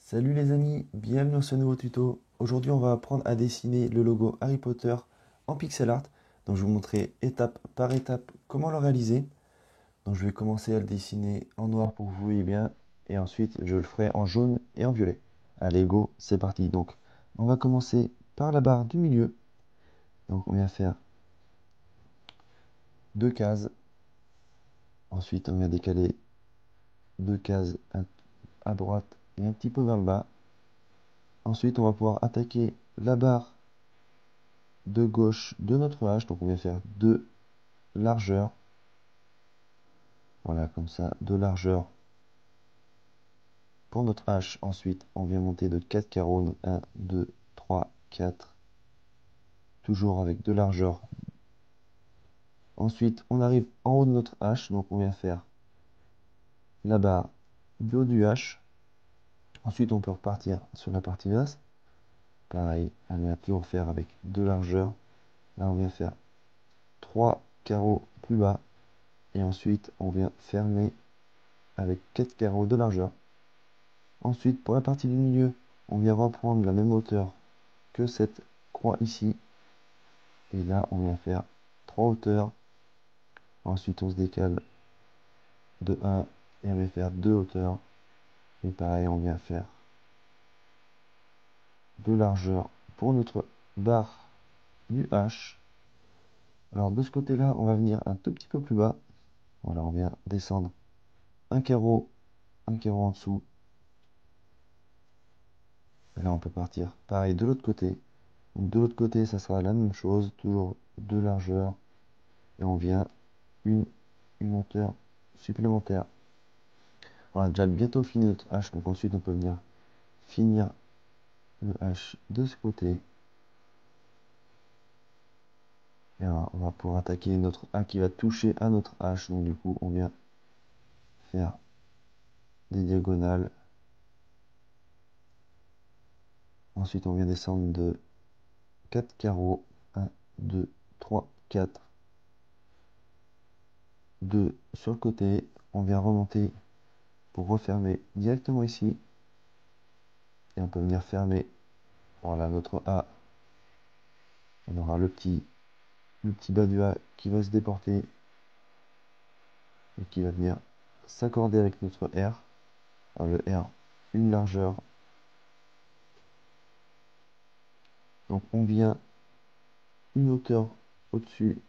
Salut les amis, bienvenue dans ce nouveau tuto. Aujourd'hui on va apprendre à dessiner le logo Harry Potter en pixel art. Donc je vais vous montrer étape par étape comment le réaliser. Donc je vais commencer à le dessiner en noir pour que vous voyez bien. Et ensuite je le ferai en jaune et en violet. Allez go, c'est parti. Donc on va commencer par la barre du milieu. Donc on vient faire deux cases. Ensuite on vient décaler deux cases à droite et un petit peu vers le bas. Ensuite on va pouvoir attaquer la barre de gauche de notre hache. Donc on vient faire deux largeurs. Voilà, comme ça, deux largeurs pour notre hache. Ensuite, on vient monter de 4 carreaux. Donc 1, 2, 3, 4. Toujours avec deux largeurs. Ensuite, on arrive en haut de notre hache. Donc on vient faire la barre du haut du hache. Ensuite, on peut repartir sur la partie basse. Pareil, on vient toujours faire avec deux largeurs. Là, on vient faire 3 carreaux plus bas. Et ensuite, on vient fermer avec 4 carreaux de largeur. Ensuite, pour la partie du milieu, on vient reprendre la même hauteur que cette croix ici. Et là, on vient faire 3 hauteurs. Ensuite, on se décale de 1 et on vient faire 2 hauteurs. Et pareil, on vient faire 2 largeurs pour notre barre du H. Alors, de ce côté-là, on va venir un tout petit peu plus bas. Voilà, on vient descendre un carreau en dessous. Et là, on peut partir pareil de l'autre côté. Donc, de l'autre côté, ça sera la même chose, toujours 2 largeurs. Et on vient une hauteur supplémentaire. On a déjà bientôt fini notre H, donc ensuite on peut venir finir le H de ce côté. Et alors, on va pouvoir attaquer notre A qui va toucher à notre H. Donc du coup, on vient faire des diagonales. Ensuite, on vient descendre de 4 carreaux. 1, 2, 3, 4. 2 sur le côté. On vient remonter pour refermer directement ici. Et on peut venir fermer. Voilà, notre A. On aura le petit bas du A qui va se déporter. Et qui va venir s'accorder avec notre R. Alors le R, une largeur. Donc on vient une hauteur au-dessus,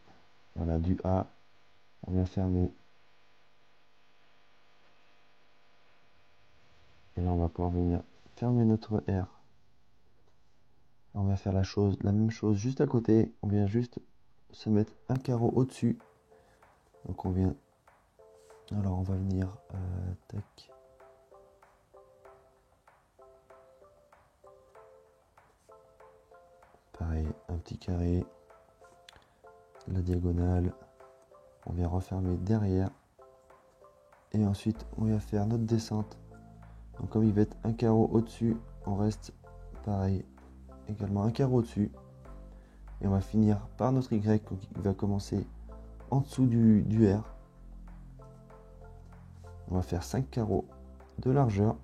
voilà, du A. On vient fermer. Et là on va pouvoir venir fermer notre R. On va faire la même chose juste à côté. On vient juste se mettre un carreau au-dessus. Donc on vient. Alors on va venir. Tac. Pareil, un petit carré. La diagonale. On vient refermer derrière. Et ensuite on vient faire notre descente. Donc comme il va être un carreau au-dessus, on reste pareil. Également un carreau au-dessus. Et on va finir par notre Y qui va commencer en dessous du R. On va faire 5 carreaux de largeur.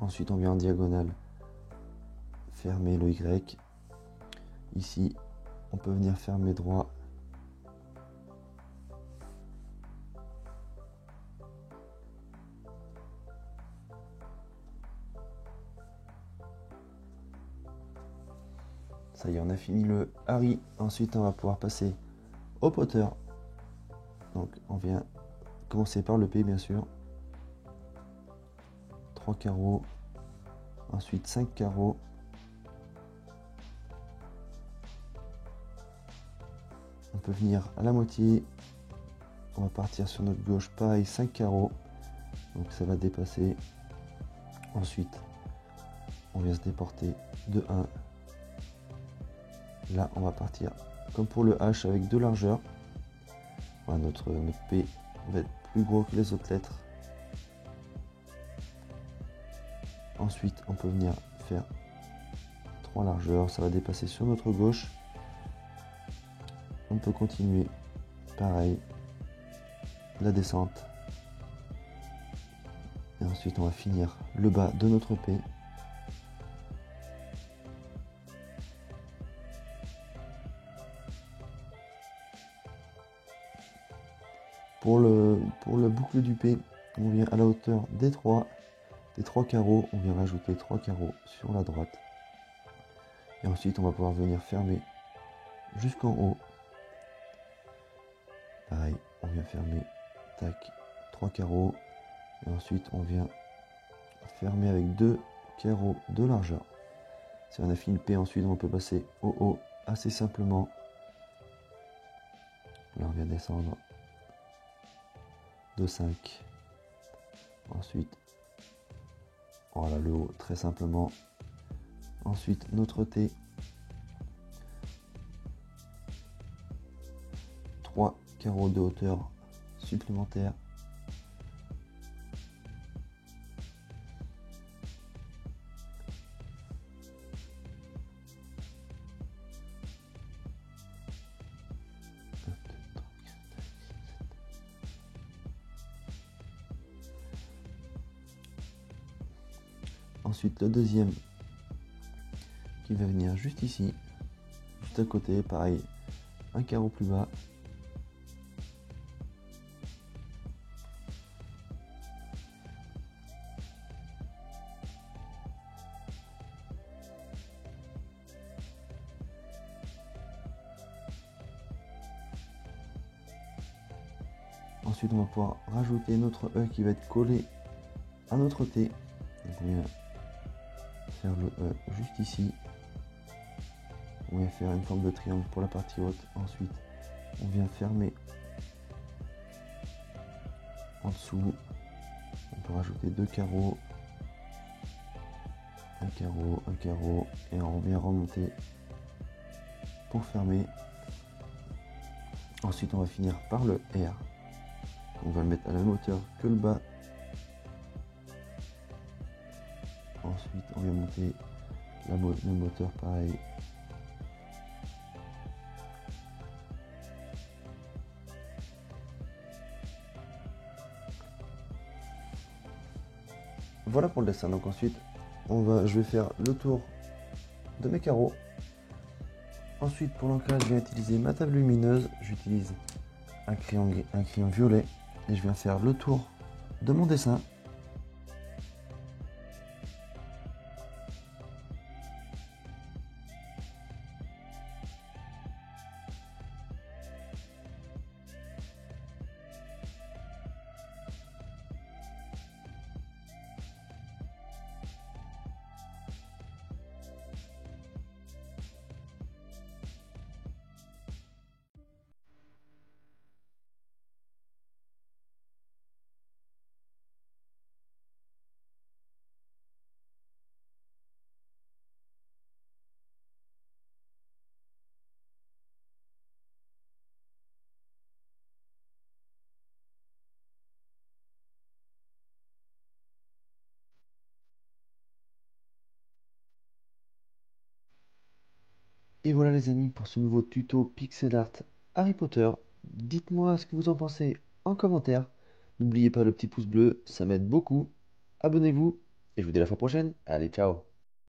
Ensuite, on vient en diagonale fermer le Y. Ici, on peut venir fermer droit. Ça y est, on a fini le Harry. Ensuite, on va pouvoir passer au Potter. Donc, on vient commencer par le P, bien sûr. 3 carreaux. Ensuite, 5 carreaux. On peut venir à la moitié. On va partir sur notre gauche. Pareil, 5 carreaux. Donc, ça va dépasser. Ensuite, on vient se déporter de 1. Là, on va partir comme pour le H avec deux largeurs. Voilà, notre P va être plus gros que les autres lettres. Ensuite, on peut venir faire 3 largeurs. Ça va dépasser sur notre gauche. On peut continuer. Pareil. La descente. Et ensuite, Ensuite, on va finir le bas de notre P. Pour le boucle du P, on vient à la hauteur des trois carreaux, on vient rajouter 3 carreaux sur la droite. Et ensuite, on va pouvoir venir fermer jusqu'en haut. Pareil, on vient fermer, tac, 3 carreaux. Et ensuite, on vient fermer avec 2 carreaux de largeur. Si on a fini le P, ensuite, on peut passer au haut assez simplement. Là, on vient descendre de 5. Ensuite, voilà le haut, très simplement. Ensuite, notre T. 3 carreaux de hauteur supplémentaires. Ensuite, le deuxième qui va venir juste ici, juste à côté, pareil, un carreau plus bas. Ensuite, on va pouvoir rajouter notre E qui va être collé à notre T. Donc, on vient faire le E juste ici. On vient faire une forme de triangle pour la partie haute. Ensuite, on vient fermer en dessous. On peut rajouter 2 carreaux. Un carreau, et on vient remonter pour fermer. Ensuite, on va finir par le R. On va le mettre à la même hauteur que le bas. Ensuite, on vient monter le moteur pareil. Voilà pour le dessin. Donc ensuite, je vais faire le tour de mes carreaux. Ensuite, pour l'ancrage, je vais utiliser ma table lumineuse. J'utilise un crayon violet et je viens faire le tour de mon dessin. Et voilà les amis pour ce nouveau tuto pixel art Harry Potter. Dites-moi ce que vous en pensez en commentaire. N'oubliez pas le petit pouce bleu, ça m'aide beaucoup. Abonnez-vous et je vous dis à la fois prochaine. Allez, ciao!